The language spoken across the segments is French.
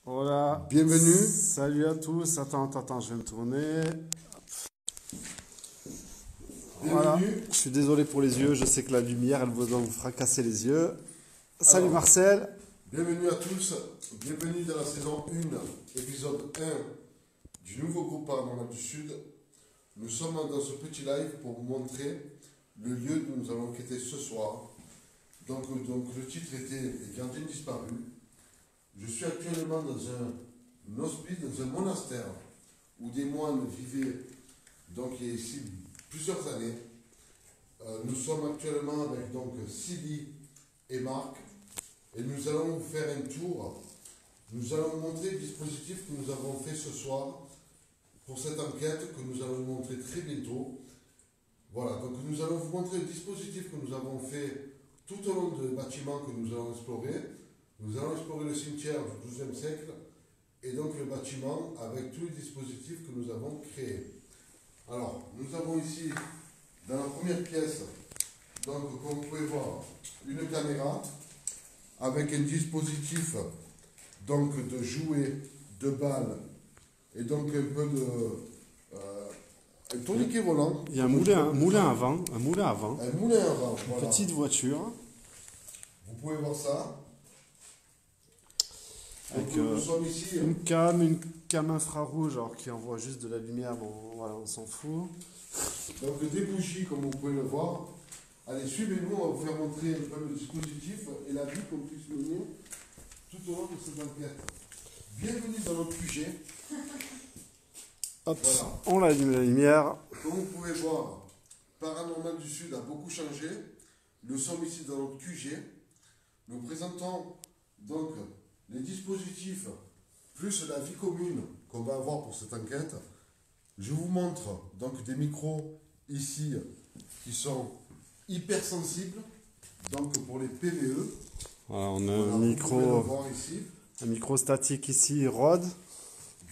Voilà. Bienvenue. Salut à tous. Attends, je vais me tourner. Voilà. Bienvenue. Je suis désolé pour les yeux. Je sais que la lumière, elle va vous fracasser les yeux. Salut Alors, Marcel. Bienvenue à tous. Bienvenue dans la saison 1, épisode 1 du nouveau groupe Paranormal du Sud. Nous sommes dans ce petit live pour vous montrer le lieu où nous allons quitter ce soir. Donc le titre était Les gardiens disparus. Je suis actuellement dans un hospice, dans un monastère où des moines vivaient donc il y a ici plusieurs années. Nous sommes actuellement avec donc Sylvie et Marc et nous allons vous faire un tour. Nous allons vous montrer le dispositif que nous avons fait ce soir pour cette enquête que nous allons vous montrer très bientôt. Voilà, donc nous allons vous montrer le dispositif que nous avons fait tout au long du bâtiment que nous allons explorer. Nous allons explorer le cimetière du XIIe siècle et donc le bâtiment avec tous les dispositifs que nous avons créés. Alors, nous avons ici, dans la première pièce, donc comme vous pouvez voir, une caméra avec un dispositif donc de jouets, de balles et donc un peu de un tourniquet volant. Il y a un moulin à vent. Un moulin à vent, voilà. Petite voiture. Vous pouvez voir ça. Avec Donc, nous sommes ici. une cam infrarouge alors qui envoie juste de la lumière. Bon, voilà, on s'en fout. Donc des bougies, comme vous pouvez le voir. Allez, suivez-nous, on va vous faire montrer un peu le dispositif et la vie qu'on puisse mener tout au long de cette enquête. Bienvenue dans notre QG. Hop, Voilà. on allume la lumière. Comme vous pouvez voir, Paranormal du Sud a beaucoup changé. Nous sommes ici dans notre QG. Nous présentons donc les dispositifs plus la vie commune qu'on va avoir pour cette enquête. Je vous montre donc des micros ici qui sont hypersensibles, donc pour les PVE. Voilà, on a Voilà, un vous pouvez le micro, voir ici. un micro statique ici, Rode.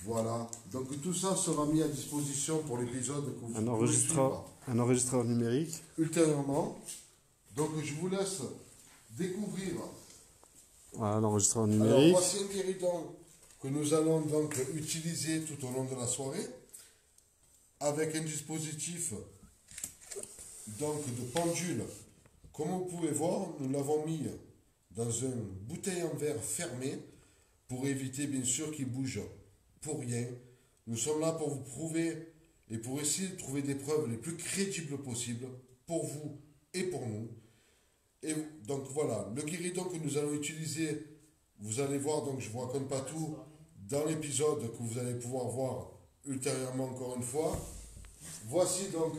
Voilà, donc tout ça sera mis à disposition pour l'épisode que vous pouvez suivre Un enregistreur numérique. ultérieurement. Donc je vous laisse découvrir. Voilà, l'enregistreur Alors numérique. voici un guéridon que nous allons donc utiliser tout au long de la soirée avec un dispositif donc de pendule. Comme vous pouvez voir, nous l'avons mis dans une bouteille en verre fermée pour éviter bien sûr qu'il bouge pour rien. Nous sommes là pour vous prouver et pour essayer de trouver des preuves les plus crédibles possibles pour vous et pour nous. Et donc voilà, le guéridon que nous allons utiliser, vous allez voir, donc je ne vous raconte pas tout, dans l'épisode que vous allez pouvoir voir ultérieurement encore une fois. Voici donc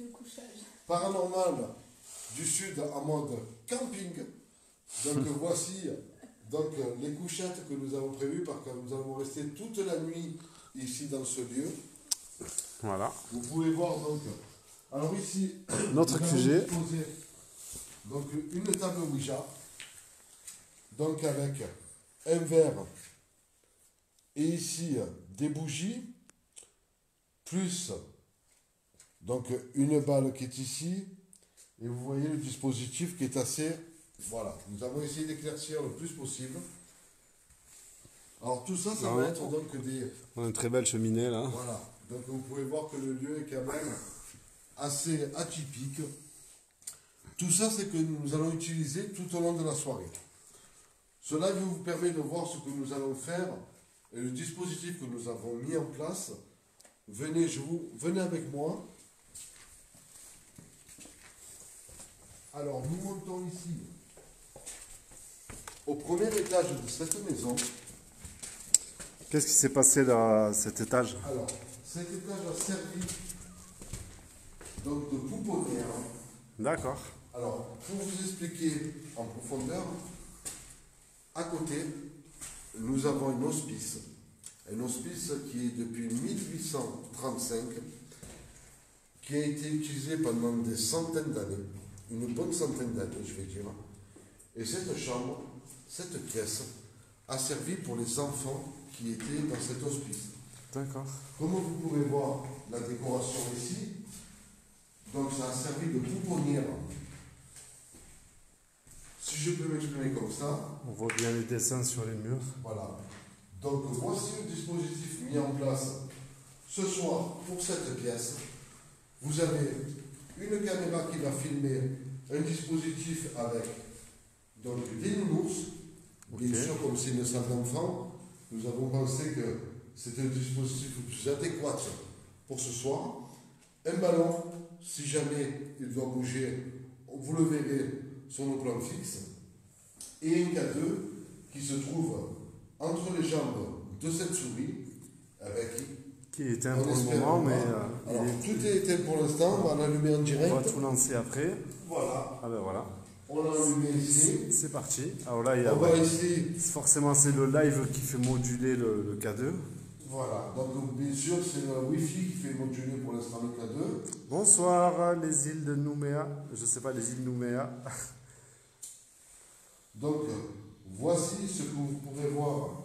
Le couchage. Paranormal du Sud en mode camping. Donc voici donc les couchettes que nous avons prévues parce que nous allons rester toute la nuit ici dans ce lieu. Voilà. Vous pouvez voir donc. Alors ici, Notre nous allons QG. disposer donc une table Ouija, donc avec un verre et ici des bougies, plus donc une balle qui est ici, et vous voyez le dispositif qui est assez. Voilà, nous avons essayé d'éclaircir le plus possible. Alors tout ça, ça va être donc des. On a une très belle cheminée là. Voilà, donc vous pouvez voir que le lieu est quand même assez atypique. Tout ça, c'est que nous allons utiliser tout au long de la soirée. Cela vous permet de voir ce que nous allons faire et le dispositif que nous avons mis en place. Venez avec moi. Alors, nous montons ici au premier étage de cette maison. Qu'est-ce qui s'est passé dans cet étage? Alors, cet étage a servi donc de pouponnière. D'accord. Alors, pour vous expliquer en profondeur, à côté, nous avons un hospice. Un hospice qui est depuis 1835, qui a été utilisé pendant des centaines d'années, une bonne centaine d'années, je vais dire. Et cette chambre, cette pièce, a servi pour les enfants qui étaient dans cet hospice. D'accord. Comme vous pouvez voir la décoration ici, donc ça a servi de pouponnière. Si je peux m'exprimer comme ça, On voit bien les dessins sur les murs. voilà. Donc voici le dispositif mis en place ce soir pour cette pièce. Vous avez une caméra qui va filmer un dispositif avec donc, des nounours. Bien sûr, comme c'est une salle d'enfant, nous avons pensé que c'était le dispositif le plus adéquat pour ce soir. Un ballon, si jamais il doit bouger, vous le verrez sur nos plans fixes. Et un cadeau qui se trouve entre les jambes de cette souris, avec qui est éteint pour le moment, mais alors, tout est éteint pour l'instant, on va l'allumer en direct. On va tout lancer après. Voilà. Ah ben voilà. On l'a allumé ici. C'est parti. Alors là, il y a, on va ici. Forcément, c'est le live qui fait moduler le K2. Voilà. Donc, bien sûr, c'est le Wi-Fi qui fait moduler pour l'instant le K2. Bonsoir, les îles de Nouméa. Je sais pas, les îles Nouméa. Donc, voici ce que vous pourrez voir.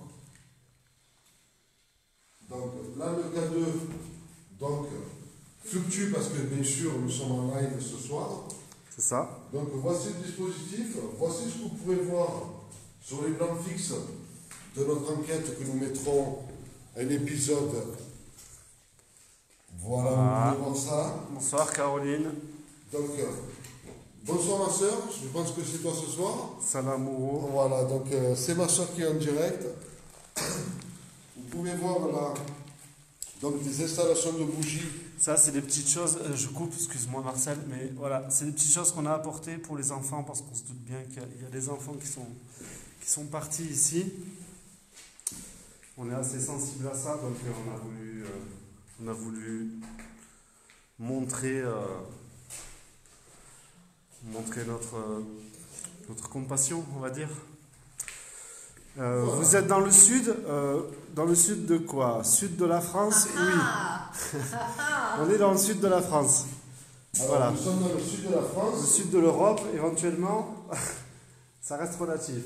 Donc, là, le K2 donc, fluctue parce que, bien sûr, nous sommes en live ce soir. C'est ça. Donc, voici le dispositif. Voici ce que vous pouvez voir sur les plans fixes de notre enquête que nous mettrons un épisode. Voilà, vous pouvez voir ça. Bonsoir, Caroline. Donc, bonsoir ma soeur, je pense que c'est toi ce soir. Salamouro. Voilà, donc c'est ma soeur qui est en direct. Vous pouvez voir là, donc des installations de bougies. Ça, c'est des petites choses, je coupe, excuse-moi Marcel, mais voilà, c'est des petites choses qu'on a apportées pour les enfants parce qu'on se doute bien qu'il y a des enfants qui sont partis ici. On est assez sensible à ça, donc on a voulu montrer notre compassion, on va dire. Voilà. Vous êtes dans le sud de quoi? Sud de la France? Oui. On est dans le sud de la France. Alors, voilà. Nous sommes dans le sud de la France. Le sud de l'Europe, éventuellement, ça reste relatif.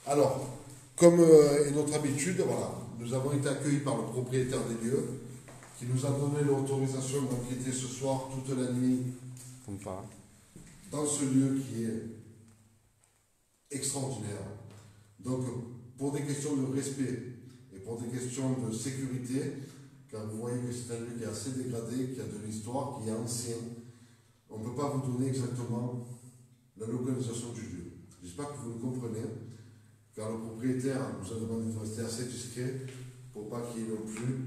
Alors, comme est notre habitude, voilà, nous avons été accueillis par le propriétaire des lieux qui nous a donné l'autorisation d'enquêter ce soir toute la nuit dans ce lieu qui est extraordinaire. Donc, pour des questions de respect et pour des questions de sécurité, car vous voyez que c'est un lieu qui est assez dégradé, qui a de l'histoire, qui est ancien, on ne peut pas vous donner exactement la localisation du lieu. J'espère que vous le comprenez, car le propriétaire nous a demandé de rester assez discret pour pas qu'il y ait non plus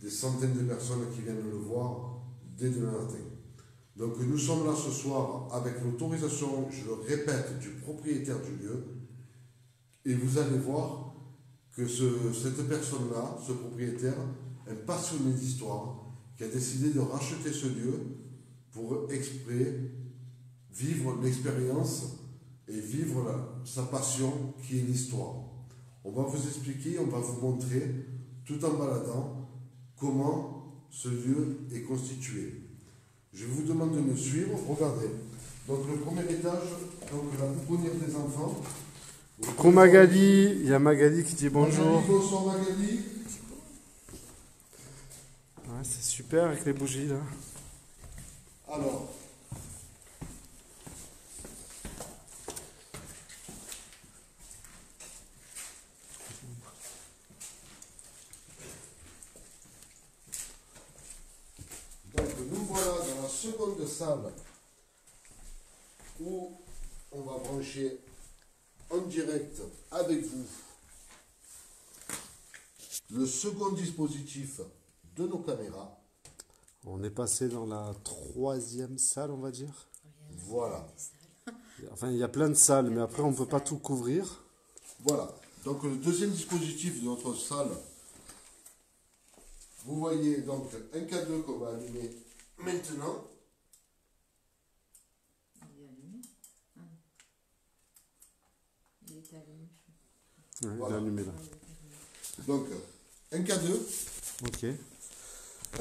des centaines de personnes qui viennent le voir dès demain matin. Donc nous sommes là ce soir avec l'autorisation, je le répète, du propriétaire du lieu. Et vous allez voir que cette personne-là, ce propriétaire, un passionné d'histoire, qui a décidé de racheter ce lieu pour vivre l'expérience et vivre sa passion qui est l'histoire. On va vous expliquer, on va vous montrer, tout en baladant, comment ce lieu est constitué. Je vous demande de me suivre. Regardez. Donc le premier étage, donc la pouponnière des enfants. Coucou Magali, il y a Magali qui dit bonjour. Magali, bonsoir Magali. Ouais, c'est super avec les bougies là. Alors. Donc nous voilà dans la seconde salle où on va brancher en direct avec vous le second dispositif de nos caméras. On est passé dans la troisième salle, on va dire. Voilà. Enfin, il y a plein de salles, mais après, on ne peut pas tout couvrir. Voilà. Donc, le deuxième dispositif de notre salle, vous voyez donc un cadeau qu'on va allumer maintenant. Il est allumé. Il est allumé. Ouais, Voilà. il est allumé là. Donc, un cadeau. Ok.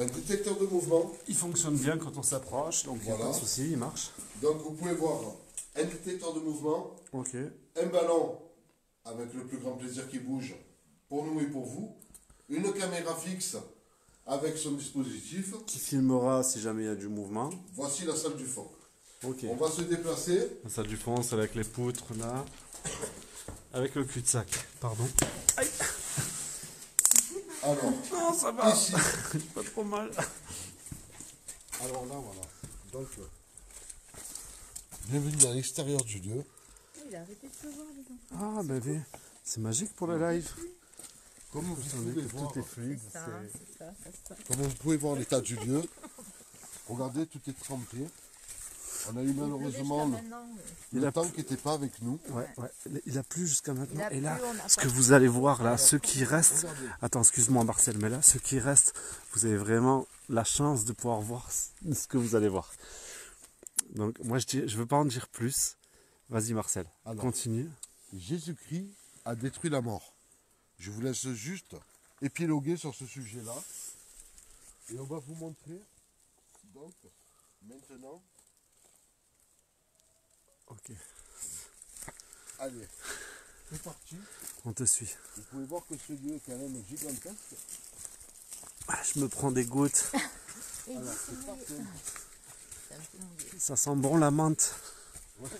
Un détecteur de mouvement. Il fonctionne bien quand on s'approche, donc il n'y a Voilà. pas de souci, il marche. Donc, vous pouvez voir un détecteur de mouvement, Ok. un ballon avec le plus grand plaisir qui bouge pour nous et pour vous, une caméra fixe avec son dispositif. Qui filmera si jamais il y a du mouvement. Voici la salle du fond. Ok. On va se déplacer. La salle du fond, c'est avec les poutres là. Avec le cul-de-sac, pardon. Aïe. Alors, Non, ça va. ici. Pas trop mal. Alors là, voilà. Donc, bienvenue à l'extérieur du lieu. Il a arrêté de pleuvoir, les enfants. Ah, bébé. C'est magique pour le live. Comme vous pouvez voir, Tout est fluide. C'est ça, c'est ça, c'est ça. comme vous pouvez voir l'état du lieu, regardez, tout est trempé. On a eu malheureusement le temps qui n'était pas avec nous. Ouais, ouais. Il a plu jusqu'à maintenant. Il a Et là, plu, on a ce pas que vous allez voir là, ceux qui restent. Regardez. Attends, excuse-moi Marcel, mais là, ceux qui restent, vous avez vraiment la chance de pouvoir voir ce que vous allez voir. Donc, moi, je veux pas en dire plus. Vas-y Marcel, Alors. continue. Jésus-Christ a détruit la mort. Je vous laisse juste épiloguer sur ce sujet-là. Et on va vous montrer, donc, maintenant, Ok, allez, c'est parti. on te suit. Vous pouvez voir que ce lieu est quand même gigantesque. Ah, je me prends des gouttes. Et Alors, il c'est dit, parti. c'est un peu mouillé. Ça sent bon la menthe. Ouais.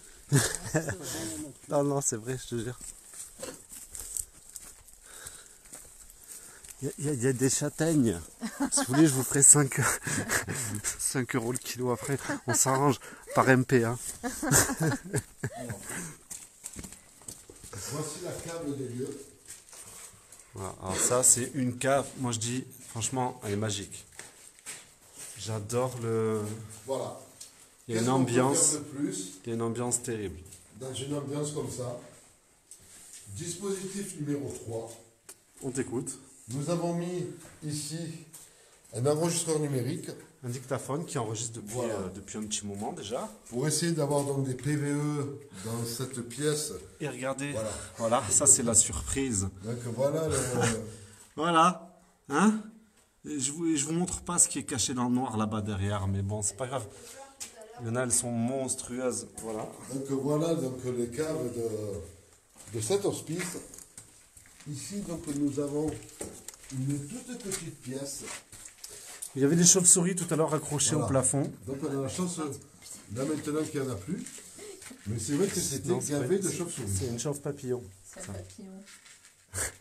Non, non, c'est vrai, je te jure. Il y a des châtaignes. Si vous voulez, je vous ferai 5 euros le kilo après. On s'arrange par MP. Hein. Alors, voici la cave des lieux. Voilà. Alors ça, c'est une cave. Moi, je dis, franchement, elle est magique. J'adore le... Voilà. Il y a une Qu'est-ce qu'on peut ambiance. faire de plus Il y a une ambiance terrible. dans une ambiance comme ça? Dispositif numéro 3. On t'écoute. Nous avons mis ici un enregistreur numérique Un dictaphone qui enregistre depuis, Voilà. depuis un petit moment déjà. pour essayer d'avoir donc des PVE dans cette pièce. Et regardez, Voilà. voilà, ça c'est la surprise. Donc voilà le... Voilà, hein? Et je vous montre pas ce qui est caché dans le noir là-bas derrière, mais bon, c'est pas grave. Il y en a, elles sont monstrueuses. Voilà. Donc voilà donc les caves de cet hospice. Ici donc nous avons une toute petite pièce. Il y avait des chauves-souris tout à l'heure accrochées Voilà. au plafond. Donc on a la chance là maintenant qu'il n'y en a plus. Mais c'est vrai que c'était Non, c'est gavé pas- de chauves-souris. C'est une chauve papillon. C'est un papillon.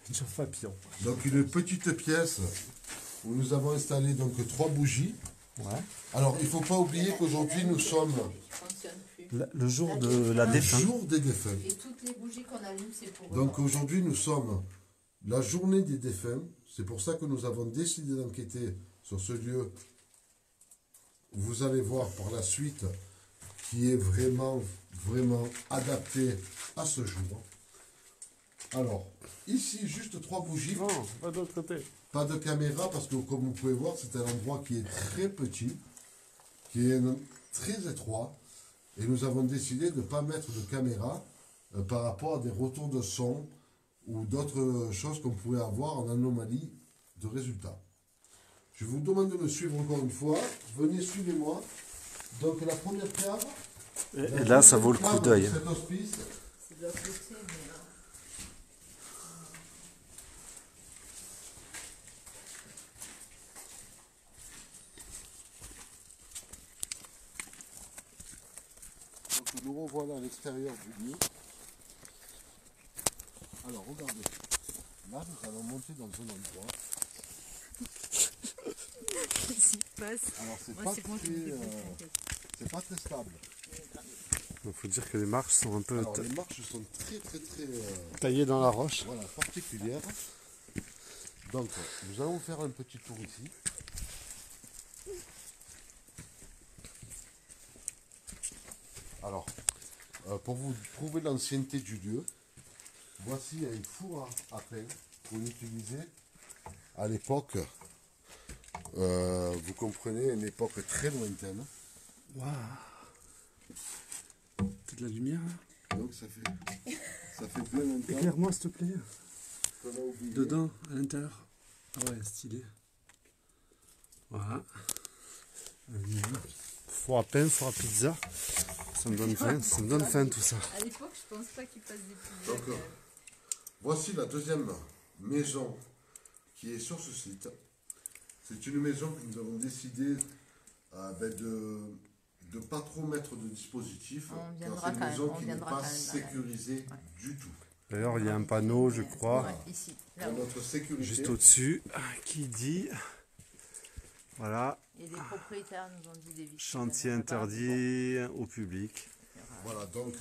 Une chauve papillon. Donc une petite pièce où nous avons installé donc 3 bougies. Ouais. Alors il ne faut pas oublier qu'aujourd'hui nous sommes Fonctionne plus. Le jour de la le défunte. jour des défunts. Et toutes les bougies qu'on allume, c'est pour eux. Donc aujourd'hui nous sommes la journée des défunts. C'est pour ça que nous avons décidé d'enquêter sur ce lieu. Vous allez voir par la suite qui est vraiment, vraiment adapté à ce jour. Alors, ici, juste 3 bougies. Non, pas de l'autre côté. Pas de caméra parce que comme vous pouvez voir, c'est un endroit qui est très petit, qui est très étroit. Et nous avons décidé de ne pas mettre de caméra par rapport à des retours de son ou d'autres choses qu'on pouvait avoir en anomalie de résultats. Je vous demande de me suivre encore une fois. Venez, suivez-moi. Donc la première cave. Et là, ça vaut le coup d'œil. Cet hospice. C'est de l'autre côté, mais... Donc nous revoilà à l'extérieur du lieu. Alors regardez. Là, nous allons monter dans un endroit. Qu'est-ce qui se passe? Alors c'est Moi, pas c'est bon, je très, me débrouille, t'inquiète. c'est pas très stable. Il faut dire que les marches sont un peu Alors les marches sont très taillées dans la roche. voilà, particulières. Donc nous allons faire un petit tour ici. Alors, pour vous prouver l'ancienneté du lieu, voici un four à pain qu'on utilisait à l'époque, vous comprenez, une époque très lointaine. Waouh. T'as de la lumière là? Donc ça fait bien longtemps Éclaire-moi s'il te plaît. qu'on a oublié. Dedans, à l'intérieur. Ah ouais, stylé. Voilà. Four à pain, four à pizza. Ça me donne faim, ça me donne faim tout ça. À l'époque, je pense pas qu'ils fassent des pizzas. Donc, voici la deuxième maison qui est sur ce site. C'est une maison que nous avons décidé de ne pas trop mettre de dispositif, On car viendra c'est une quand maison même, on qui n'est viendra pas quand même dans la- sécurisée du tout. D'ailleurs, il y a un panneau, je crois, Ouais, ici, là Pour haut. notre sécurité. juste au-dessus, qui dit, voilà, Et les propriétaires nous ont dit d'éviter. chantier là-bas, interdit au public. mais bon, Voilà, donc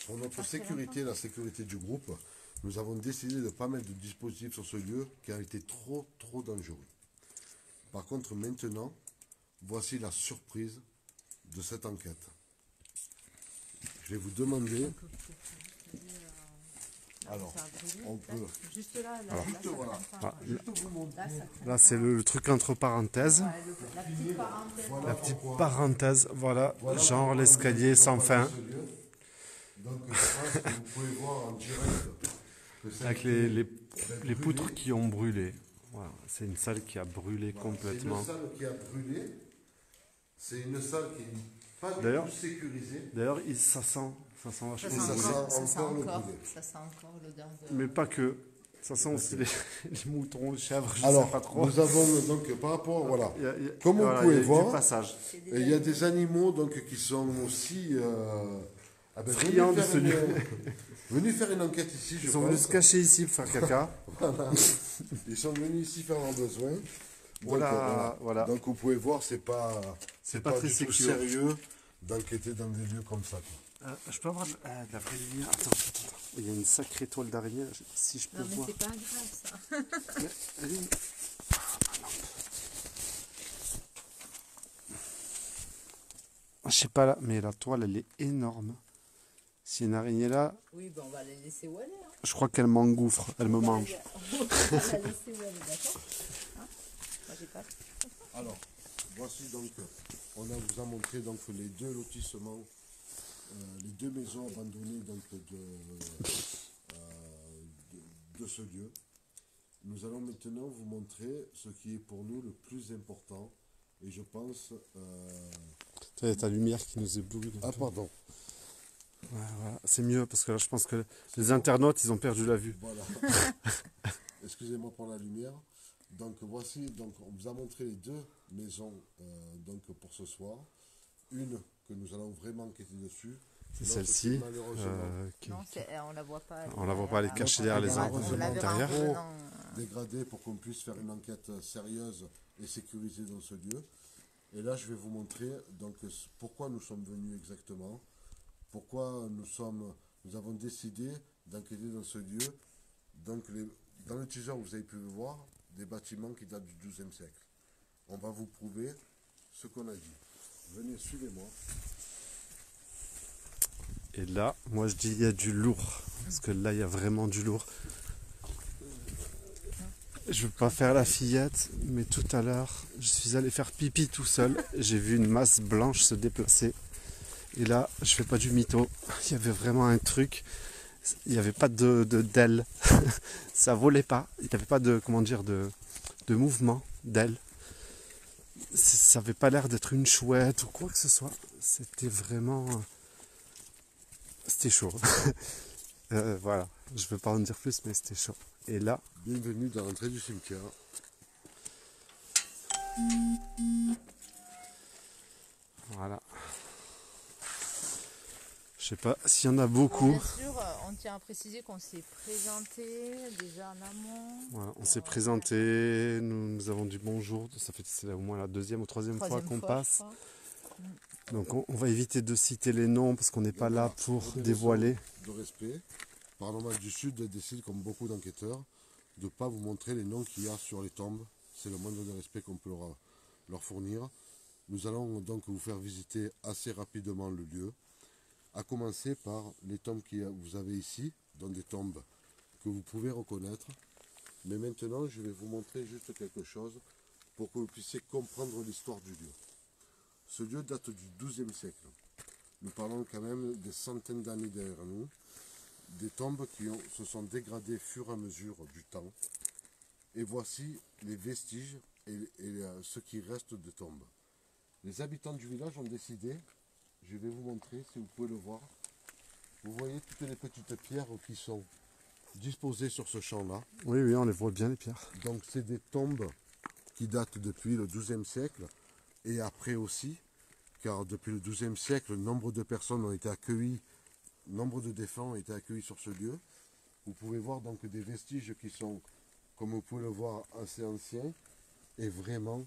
pour notre Pas très sécurité, la sécurité du groupe, nous avons décidé de ne pas mettre de dispositif sur ce lieu qui a été trop dangereux. Par contre, maintenant, voici la surprise de cette enquête. Je vais vous demander, alors, on peut, juste là, juste voilà, Ah, juste vous montrer, Là, c'est le truc entre parenthèses. la petite parenthèse. voilà La petite pourquoi- parenthèse, voilà, voilà genre pourquoi l'escalier nous sans sommes fin, dans ce lieu. Donc je pense que vous pouvez voir en direct que ça a avec été, les brûlé. poutres qui ont brûlé. Voilà, c'est une salle qui a brûlé Voilà, complètement. c'est une salle qui a brûlé. C'est une salle qui n'est pas du D'ailleurs- tout sécurisée. D'ailleurs, ça sent Ça vachement. sent Et ça bon. sent encore, ça sent encore le encore, brûlé. ça sent encore l'odeur de. Mais pas que. Ça sent aussi les moutons, les chèvres, je Alors, sais pas trop. nous avons donc par rapport, voilà, Il y a- comme vous voilà, pouvez il y a du voir, passage. C'est et il y a des animaux donc qui sont aussi Friands de ce lieu. venus faire une enquête ici, je Ils sont pense. venus se cacher ici pour faire caca. Ils sont venus ici faire leurs besoins. Donc, Voilà, voilà. Donc vous pouvez voir, c'est pas pas très du tout sécure. sérieux d'enquêter dans des lieux comme ça, quoi. Je peux avoir de la vraie lumière. Attends. Il y a une sacrée toile d'araignée. Si je peux Non, mais voir. c'est pas grave ça. Elle est où? Je sais pas là, mais la toile elle est énorme. S'il y a une araignée là, Oui, ben on va la laisser où elle est. Hein. je crois qu'elle m'engouffre, elle me mange. On va la laisser où elle est, d'accord hein. Moi j'ai pas. Alors, voici donc, vous a montré donc les deux lotissements, les deux maisons abandonnées donc de ce lieu. Nous allons maintenant vous montrer ce qui est pour nous le plus important. Et je pense... C'est ta lumière qui nous éblouit. Ah pardon, Ouais, voilà. C'est mieux parce que là je pense que les internautes ils ont perdu la vue. voilà. Excusez-moi pour la lumière. Donc voici, donc on vous a montré les deux maisons donc pour ce soir. Une que nous allons vraiment enquêter dessus. C'est L'autre celle-ci. malheureusement Non, on la voit pas. On la voit pas, elle est cachée derrière les arbres On la verra en derrière. revenant, dégradée pour qu'on puisse faire une enquête sérieuse et sécurisée dans ce lieu. Et là, je vais vous montrer donc pourquoi nous sommes venus exactement, pourquoi nous avons décidé d'enquêter dans ce lieu. Donc, dans le teaser, vous avez pu voir des bâtiments qui datent du XIIe siècle. On va vous prouver ce qu'on a dit. Venez, suivez-moi. Et là, moi je dis il y a du lourd. Parce que là il y a vraiment du lourd. Je veux pas faire la fillette, mais tout à l'heure, je suis allé faire pipi tout seul. J'ai vu une masse blanche se déplacer. Et là, je fais pas du mytho. Il y avait vraiment un truc. Il n'y avait pas d'aile. Ça volait pas. Il n'y avait pas de, comment dire, de mouvement d'aile. Ça avait pas l'air d'être une chouette ou quoi que ce soit. C'était vraiment... C'était chaud. Voilà. Je veux pas en dire plus, mais c'était chaud. Et là, Bienvenue dans l'entrée du cimetière. voilà. Je sais pas s'il y en a beaucoup. Bien sûr, on tient à préciser qu'on s'est présenté déjà en amont. Voilà, on s'est présenté, nous avons dit bonjour. Ça fait c'est au moins la deuxième ou troisième fois qu'on passe. Donc on va éviter de citer les noms parce qu'on n'est pas là pour Pour des dévoiler. raisons de respect, Parlement du Sud décide, comme beaucoup d'enquêteurs, de ne pas vous montrer les noms qu'il y a sur les tombes. C'est le moindre de respect qu'on peut leur fournir. Nous allons donc vous faire visiter assez rapidement le lieu, à commencer par les tombes que vous avez ici, dont des tombes que vous pouvez reconnaître. Mais maintenant, je vais vous montrer juste quelque chose pour que vous puissiez comprendre l'histoire du lieu. Ce lieu date du XIIe siècle. Nous parlons quand même des centaines d'années derrière nous. Des tombes qui se sont dégradées au fur et à mesure du temps. Et voici les vestiges et ce qui reste de tombes. Les habitants du village ont décidé, je vais vous montrer si vous pouvez le voir. Vous voyez toutes les petites pierres qui sont disposées sur ce champ-là. Oui, oui, on les voit bien les pierres. Donc c'est des tombes qui datent depuis le XIIe siècle et après aussi, car depuis le XIIe siècle, nombre de personnes ont été accueillies, nombre de défunts ont été accueillis sur ce lieu. Vous pouvez voir donc des vestiges qui sont, comme vous pouvez le voir, assez anciens. Et vraiment,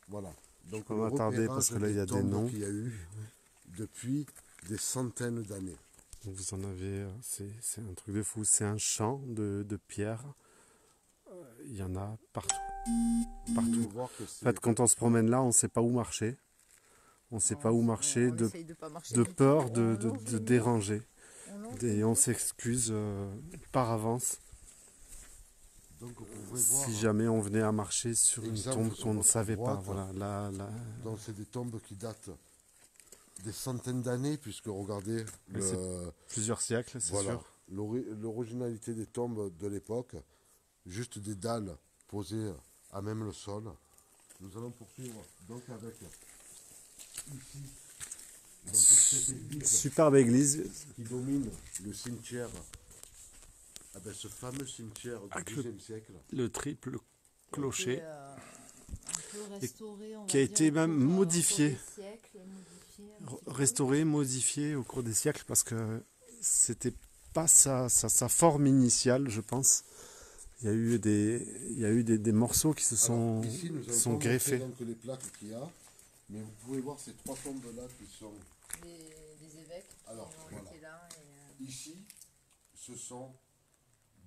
voilà. Donc On va m'attarder parce que là il y a des noms. qu'il y a eu depuis des centaines d'années. Donc vous en avez, c'est un truc de fou. C'est un champ de pierres. Il y en a partout. Vous Partout. pouvez voir que En fait, quand on se promène là, on ne sait pas où marcher. On ne sait pas où marcher On essaye de pas marcher de du tout. peur On de longe le mur, déranger. on longe Et le on mur. s'excuse par avance donc vous pouvez voir, si jamais on venait à marcher sur une exemple, tombe sur qu'on ne votre savait pas. droite. Voilà, là, donc c'est des tombes qui datent des centaines d'années, puisque regardez Mais plusieurs siècles, c'est voilà, sûr. l'originalité des tombes de l'époque, juste des dalles posées à même le sol. Nous allons poursuivre donc avec ici donc, cette église Superbe église. qui domine le cimetière, ce fameux cimetière du Avec le- XIIe siècle. Le triple clocher. Un peu restauré, on qui a va été dire, même au cours modifié. des siècles, modifié un petit peu. Restauré, modifié au cours des siècles parce que c'était pas sa forme initiale, je pense. Il y a eu des morceaux qui se sont, Alors, ici, nous allons sont pas montrer greffés. donc les plaques qu'il y a, mais vous pouvez voir ces trois tombes-là qui sont Des évêques Alors, qui ont voilà. été là. Et, ici. Ce sont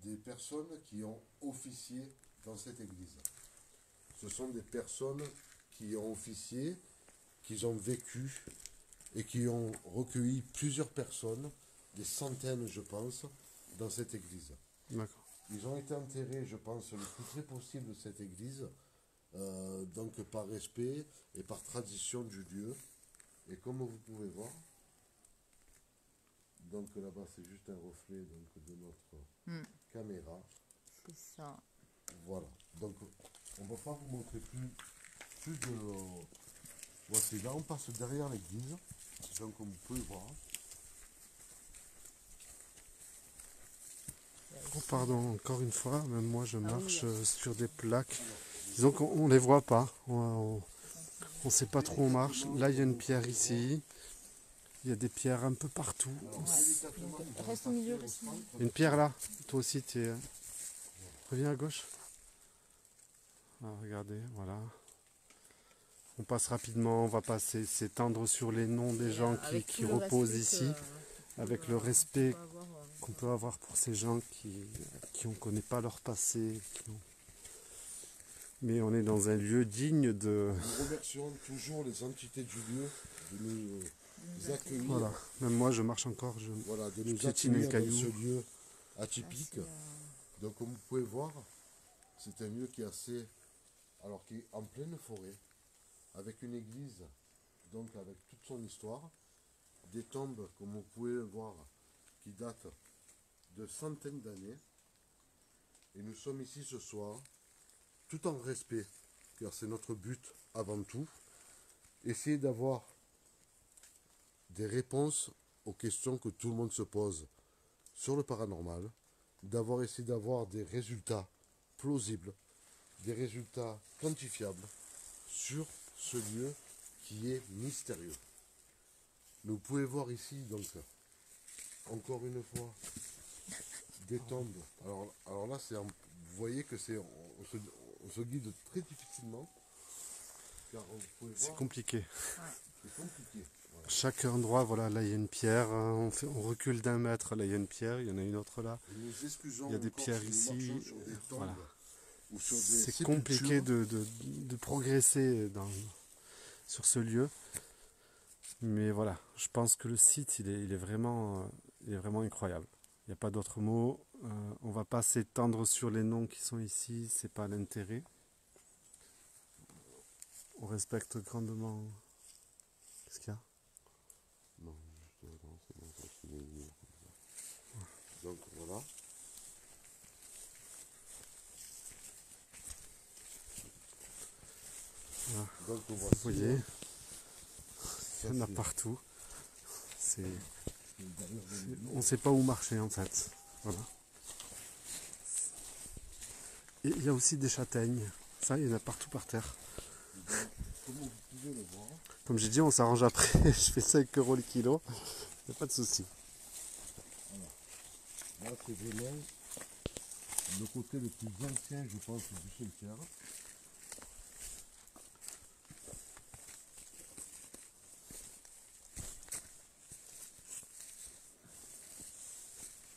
des personnes qui ont officié dans cette église. Ce sont des personnes qui ont officié, qui ont vécu et qui ont recueilli plusieurs personnes, des centaines je pense, dans cette église. D'accord. Ils ont été enterrés, je pense, le plus près possible de cette église, donc par respect et par tradition du lieu. Et comme vous pouvez voir, donc là-bas c'est juste un reflet donc, de notre caméra. c'est ça. Voilà. Donc on ne va pas vous montrer plus de... Voici, là on passe derrière l'église, donc comme vous pouvez voir. Oh, pardon, encore une fois, même moi je marche oui. sur des plaques. Disons qu'on ne les voit pas. On ne sait pas trop où on marche. Là, il y a une pierre ici. Il y a des pierres un peu partout. Donc, reste au milieu, reste au milieu. Une pierre là. Toi aussi, tu es... Reviens à gauche. Ah, regardez, voilà. On passe rapidement, on va pas s'étendre sur les noms des gens Avec qui tout le reposent respect ici, avec le respect qu'on peut avoir, qu'on peut avoir pour ces gens qui ne connaissent pas leur passé. Mais on est dans un lieu digne de... Nous remercions toujours les entités du lieu de nous accueillir. Voilà, même moi je marche encore, Voilà, de nous piétine accueillir un dans caillou. ce lieu atypique. Donc comme vous pouvez voir, c'est un lieu qui est assez... Alors qui est en pleine forêt, avec une église, donc avec toute son histoire, des tombes, comme vous pouvez le voir, qui datent de centaines d'années. Et nous sommes ici ce soir, tout en respect, car c'est notre but avant tout, essayer d'avoir des réponses aux questions que tout le monde se pose sur le paranormal, essayé d'avoir des résultats plausibles, des résultats quantifiables sur ce lieu qui est mystérieux. Vous pouvez voir ici, donc, encore une fois, des tombes. Alors là, vous voyez que on se guide très difficilement, car vous pouvez C'est voir, compliqué. c'est compliqué. Voilà. Chaque endroit, voilà, là il y a une pierre, on recule d'un mètre, là il y a une pierre, il y en a une autre là. Et nous excusons Il y a des encore pierres si nous ici, marchons sur des tombes voilà. ou sur des C'est compliqué sépultures. de progresser sur ce lieu. Mais voilà, je pense que le site, il est vraiment incroyable. Il n'y a pas d'autre mot. On va pas s'étendre sur les noms qui sont ici, c'est pas l'intérêt. On respecte grandement. Qu'est-ce qu'il y a? Non, juste non, c'est bon, ça finit mieux comme ça. Donc voilà. Voilà. Donc Vous voyez, il y en a partout. On ne sait pas où marcher en fait. Voilà. Et il y a aussi des châtaignes. Ça, il y en a partout par terre. Comme vous pouvez le voir, Comme j'ai dit, on s'arrange après. Je fais 5 € le kilo. Il n'y a pas de souci. là c'est vraiment le côté le plus ancien, je pense, du cimetière.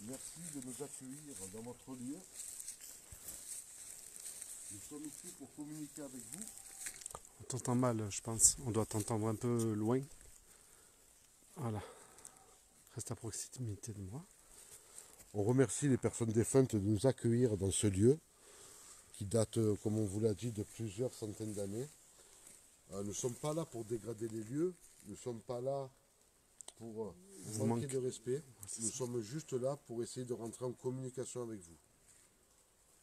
Merci de nous accueillir dans votre lieu. Nous sommes ici pour communiquer avec vous. On t'entend mal, je pense. On doit t'entendre un peu loin. Voilà. Reste à proximité de moi. On remercie les personnes défuntes de nous accueillir dans ce lieu qui date, comme on vous l'a dit, de plusieurs centaines d'années. Nous ne sommes pas là pour dégrader les lieux, nous ne sommes pas là pour Vous manquer manquez. de respect. C'est Nous ça. sommes juste là pour essayer de rentrer en communication avec vous.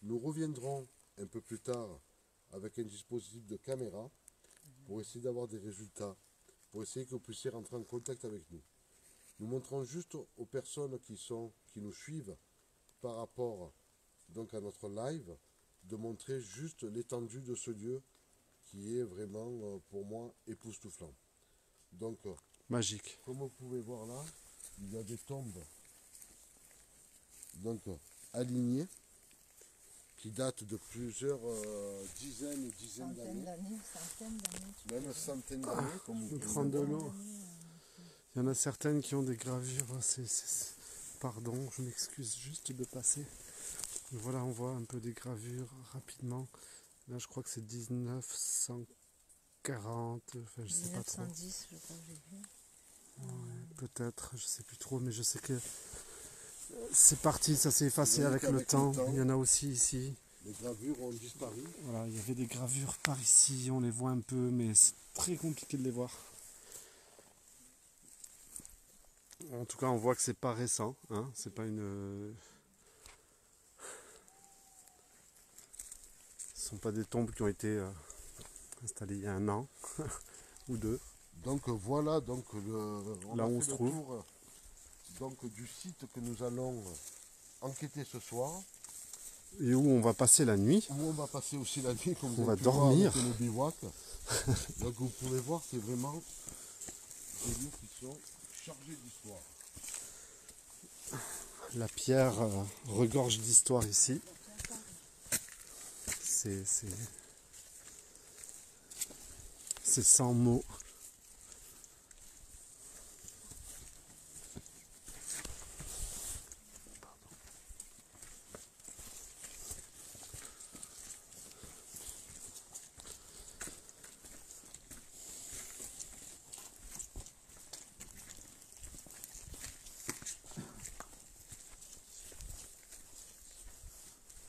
Nous reviendrons un peu plus tard avec un dispositif de caméra pour essayer d'avoir des résultats, pour essayer que vous puissiez rentrer en contact avec nous. Nous montrons juste aux personnes qui nous suivent par rapport donc à notre live, de montrer juste l'étendue de ce lieu qui est vraiment pour moi époustouflant. Donc, Magique. comme vous pouvez voir là, il y a des tombes donc alignées qui datent de plusieurs dizaines et dizaines Centaines d'années, d'années, centaines d'années. même centaines d'années, comme vous pouvez Prendre de voir. l'eau. Il y en a certaines qui ont des gravures. Pardon, je m'excuse juste de passer. Voilà, on voit un peu des gravures rapidement. Là, je crois que c'est 1940. Enfin, je sais pas trop. 1910, je crois que j'ai vu. Ouais, peut-être, je sais plus trop, mais je sais que c'est parti, ça s'est effacé Vous voyez avec le qu'avec le temps. temps- Il y en a aussi ici. Les gravures ont disparu. Voilà, il y avait des gravures par ici, on les voit un peu, mais c'est très compliqué de les voir. En tout cas, on voit que c'est pas récent, hein, c'est pas une. Ce sont pas des tombes qui ont été installées il y a 1 an ou 2. Donc voilà, donc Là a où on fait se le trouve. tour donc, du site que nous allons enquêter ce soir, Et où on va passer la nuit. où on va passer aussi la nuit, comme On vous va avez pu voir dormir. avec le bivouac. Donc vous pouvez voir, c'est vraiment des lieux qui sont chargés d'histoire. La pierre regorge d'histoire ici. C'est sans mots.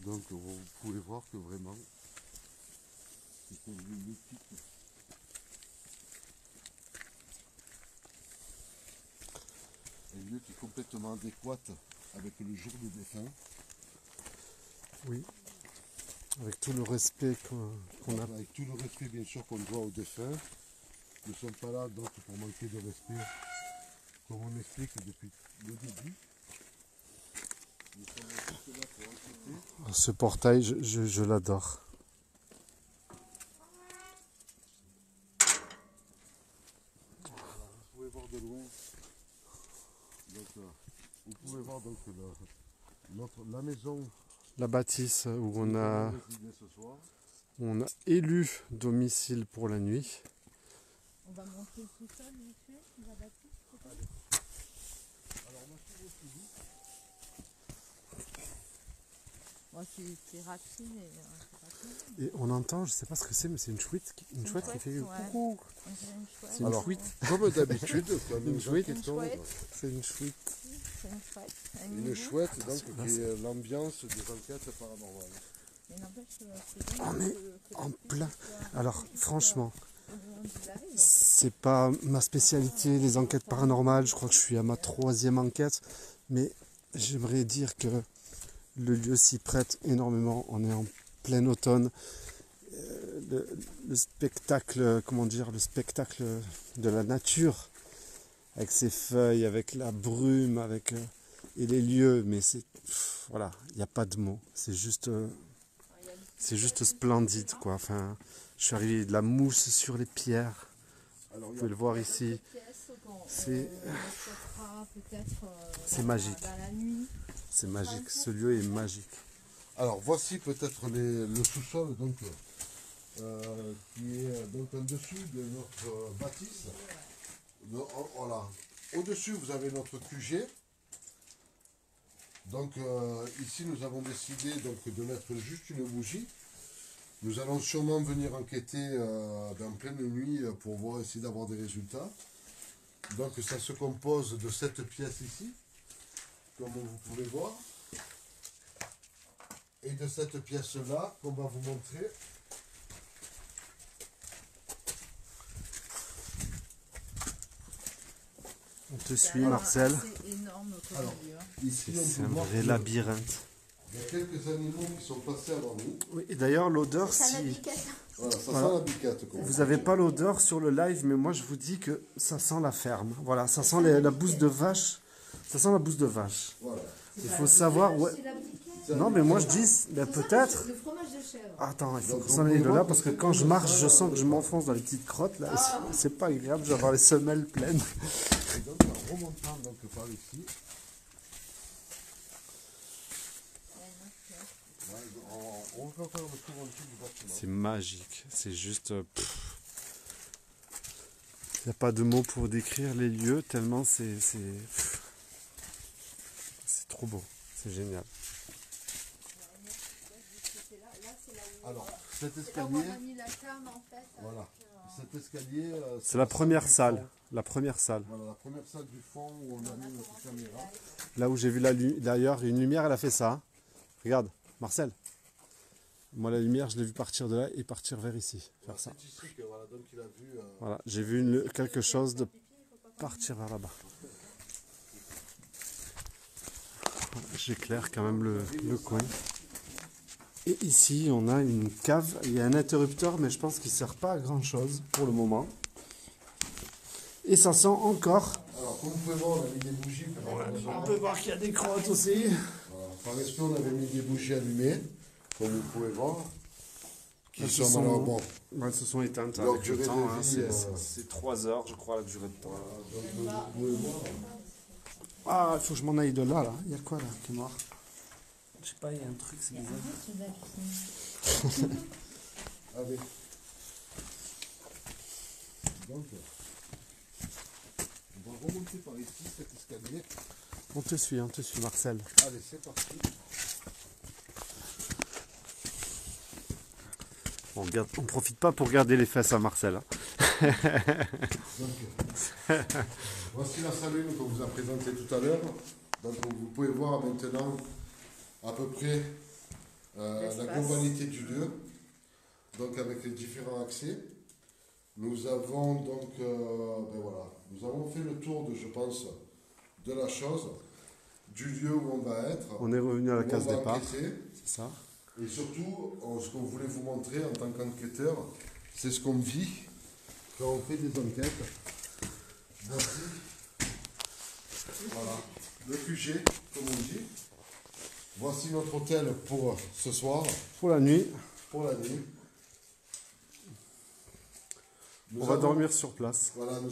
Donc vous pouvez voir que vraiment, c'est un lieu mythique. Un lieu qui est complètement adéquat avec le jour des défunts. Oui. Avec tout le respect qu'on a. Avec tout le respect bien sûr qu'on doit aux défunts. Nous ne sommes pas là donc pour manquer de respect, comme on explique depuis le début. Nous sommes juste là pour enquêter. Ce portail, je l'adore. Vous pouvez voir de loin. Donc, vous pouvez voir donc la maison La bâtisse où où on nous a, allons résider ce soir. on a élu domicile pour la nuit. On va monter le sous-sol, monsieur, la bâtisse, peut-être. Alors on a tout reçu. Moi, c'est rapide et c'est rapide. Et on entend, je sais pas ce que c'est, mais c'est une chouette qui fait ouais. coucou. On dirait une chouette. C'est une Alors, chouette. comme d'habitude, quand Une nous chouette. enquêtons, Une chouette. C'est une chouette. C'est une chouette. Un une niveau. chouette donc, Attention, là, qui est l'ambiance des enquêtes paranormales. Mais n'empêche que c'est bien On est que en la plein. petite soit Alors, juste, franchement, au moment du live. c'est pas ma spécialité, les enquêtes paranormales. Je crois que je suis à ma 3e enquête. Mais j'aimerais dire que le lieu s'y prête énormément. On est en plein automne. Le spectacle, comment dire, le spectacle de la nature, avec ses feuilles, avec la brume, et les lieux, mais voilà, il n'y a pas de mots. C'est juste splendide, quoi. Enfin, je suis arrivé de la mousse sur les pierres. Alors, Vous il y pouvez a le voir ici. C'est Peut-être C'est magique. dans la nuit. C'est magique. Ce lieu est magique. Alors, voici peut-être le sous-sol, donc, qui est donc en dessous de notre bâtisse. Voilà. Au-dessus, vous avez notre QG. Donc, ici, nous avons décidé donc, de mettre juste une bougie. Nous allons sûrement venir enquêter en pleine nuit pour voir, essayer d'avoir des résultats. Donc, ça se compose de cette pièce ici, comme vous pouvez voir. Et de cette pièce-là qu'on va vous montrer. On te suit, Marcel. C'est énorme notre Alors, milieu. ici, on C'est peut un voir vrai que labyrinthe. il y a quelques animaux qui sont passés avant nous. Oui, et d'ailleurs, l'odeur, Ça la si biquette. Voilà, ça Voilà. sent la biquette. Quoi. vous n'avez pas l'odeur sur le live, mais moi je vous dis que ça sent la ferme. Voilà, ça sent la bouse de vache. Ça sent la bouse de vache. Voilà. Il faut savoir. Ouais. C'est la biquette. Non, mais moi je dis, ben, peut-être. Le fromage de chèvre. Attends, il faut Donc, qu'on s'en aille de là parce que quand je marche, je sens que je m'enfonce dans les petites crottes là. Et c'est pas agréable, je vais avoir les semelles pleines. Et donc, en remontant donc, par ici, on va faire le tour en dessous du bâtiment. C'est magique, c'est juste. Il n'y a pas de mots pour décrire les lieux tellement c'est trop beau, c'est génial. Alors, cet C'est là où on escalier, a mis la carne en fait. voilà. Cet escalier, C'est la première du salle, fond. la première salle. Voilà, la première salle du fond où on a mis notre caméra. Là où j'ai vu d'ailleurs une lumière, elle a fait ça. Hein. Regarde, Marcel. Moi la lumière, je l'ai vu partir de là et partir vers ici, faire ça. C'est ici que, voilà, donc il a vu. Voilà, j'ai vu quelque chose de partir vers là-bas. J'éclaire quand même le coin. Et ici, on a une cave. Il y a un interrupteur, mais je pense qu'il ne sert pas à grand-chose pour le moment. Et ça sent encore. Alors, comme vous pouvez voir, on a mis des bougies. On peut voir qu'il y a des crottes aussi. Voilà. Par respect, on avait mis des bougies allumées, comme vous pouvez voir. Qui Elles se sont sont- alors bon. Elles se sont éteintes Leur avec durée le de temps. Hein. vie, C'est 3 heures, je crois, la durée de temps. Donc, vous pouvez voir. Ah, il faut que je m'en aille de là. Il y a quoi là qui est noir? Je sais pas, il y a un truc, c'est bizarre. Allez. Donc, on va remonter par ici, cet escalier. On te suit, Marcel. Allez, c'est parti. On profite pas pour regarder les fesses à Marcel. Hein. Donc, voici la salle 1 qu'on vous a présentée tout à l'heure. Donc, vous pouvez voir maintenant à peu près la globalité du lieu. Donc, avec les différents accès. Nous avons donc, ben voilà, nous avons fait le tour de, je pense, de la chose, du lieu où on va être. On est revenu à la où case on va départ. enquêter. C'est ça. Et surtout, ce qu'on voulait vous montrer en tant qu'enquêteur, c'est ce qu'on vit quand on fait des enquêtes. Voici, voilà, le QG, comme on dit. Voici notre hôtel pour ce soir, Pour la nuit, pour la nuit. on va dormir sur place. Voilà, nous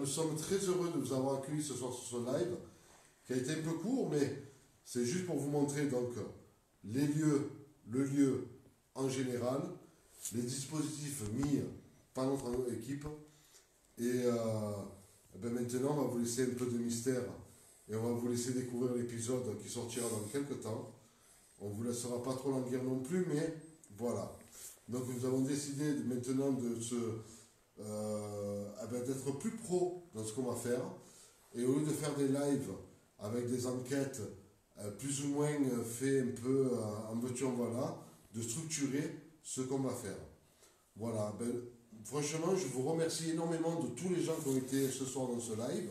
sommes très heureux de vous avoir accueillis ce soir sur ce live, qui a été un peu court, mais c'est juste pour vous montrer donc les lieux, le lieu en général, les dispositifs mis par notre équipe. Et ben maintenant, on va vous laisser un peu de mystère et on va vous laisser découvrir l'épisode qui sortira dans quelques temps. On ne vous laissera pas trop languir non plus, mais voilà. Donc nous avons décidé maintenant d'être plus pro dans ce qu'on va faire. Et au lieu de faire des lives avec des enquêtes plus ou moins fait un peu en veux-tu en voilà, de structurer ce qu'on va faire. Voilà, ben, franchement, je vous remercie énormément de tous les gens qui ont été ce soir dans ce live.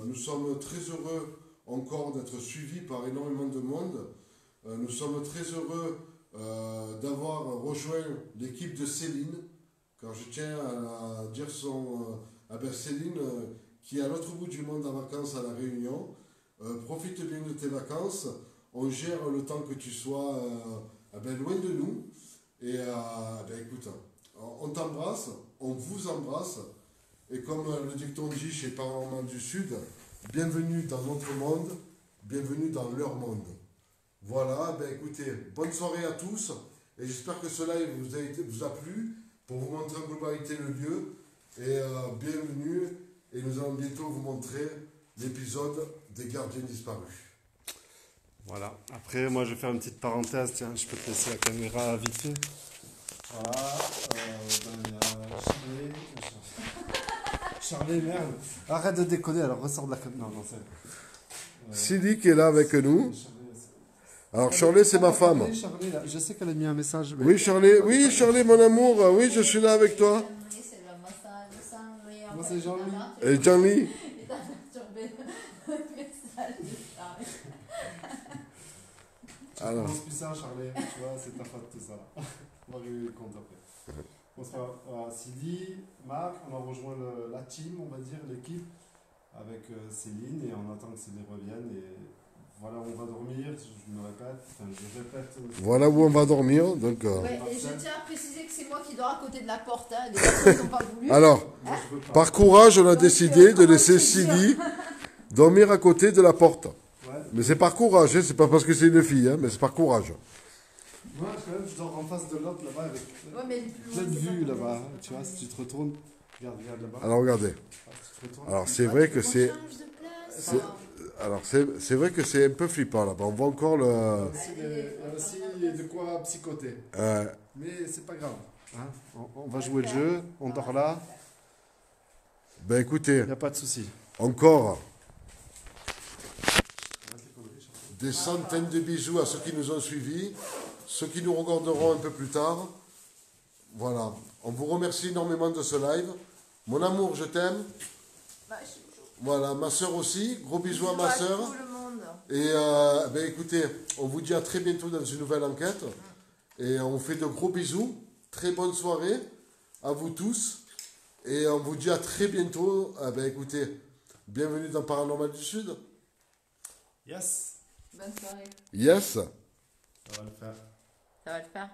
Nous sommes très heureux encore d'être suivis par énormément de monde. Nous sommes très heureux d'avoir rejoint l'équipe de Céline, car je tiens à dire Céline, qui est à l'autre bout du monde en vacances à La Réunion. Profite bien de tes vacances, on gère le temps que tu sois loin de nous, et écoute, on t'embrasse, on vous embrasse, et comme le dicton dit chez Panorama du Sud, bienvenue dans notre monde, bienvenue dans leur monde. Voilà, ben écoutez, bonne soirée à tous. Et j'espère que ce live vous a plu pour vous montrer en globalité le lieu. Et bienvenue. Et nous allons bientôt vous montrer l'épisode des gardiens disparus. Voilà. Après, moi, je vais faire une petite parenthèse. Tiens, je peux te laisser la caméra vite fait. Voilà. Il y a Charlie. Charlie, merde. Arrête de déconner, alors ressors de la caméra. Non, c'est... Sylvie qui est là avec nous. Charlie, Alors Charlie, c'est ma femme. Charlie, là. Je sais qu'elle a mis un message. Mais... Oui Charlie, mon amour. Oui, je suis là avec toi. Moi, c'est Jean-Louis. Et Jean-Louis. Alors. Je pense plus ça, Charlie. Tu vois, c'est ta faute, tout ça. On va régler le compte après. Bonsoir, Sylvie, Marc, on a rejoint la team, on va dire, l'équipe, avec Céline, et on attend que Céline revienne. Et voilà où on va dormir, je me répète, je répète. Voilà où on va dormir. Donc, ouais, et je tiens à préciser que c'est moi qui dors à côté de la porte. Hein, les personnes n'ont pas voulu. Alors, par courage, on a décidé de laisser Sylvie dormir à côté de la porte. Ouais. Mais c'est par courage, hein, c'est pas parce que c'est une fille, hein, mais c'est par courage. Moi, quand même, je dors en face de l'autre là-bas avec plein de loin, vues là-bas. Hein, tu vois, si tu te retournes, regarde là-bas. Alors regardez. Alors c'est vrai que c'est. Alors c'est vrai que c'est un peu flippant là-bas. On voit encore le. Il y a aussi de quoi psychoter. Mais c'est pas grave. Hein, on va jouer le jeu, on dort là. Ben écoutez, Il n'y a pas de souci. encore des centaines de bisous à ceux qui nous ont suivis, ceux qui nous regarderont un peu plus tard. Voilà. On vous remercie énormément de ce live. Mon amour, je t'aime. Voilà, ma soeur aussi. Gros bisous à ma soeur. Et ben écoutez, on vous dit à très bientôt dans une nouvelle enquête. Et on fait de gros bisous. Très bonne soirée à vous tous. Et on vous dit à très bientôt. Ben écoutez, bienvenue dans Paranormal du Sud. Yes. Bonne soirée. Yes. Ça va le faire. Ça va le faire.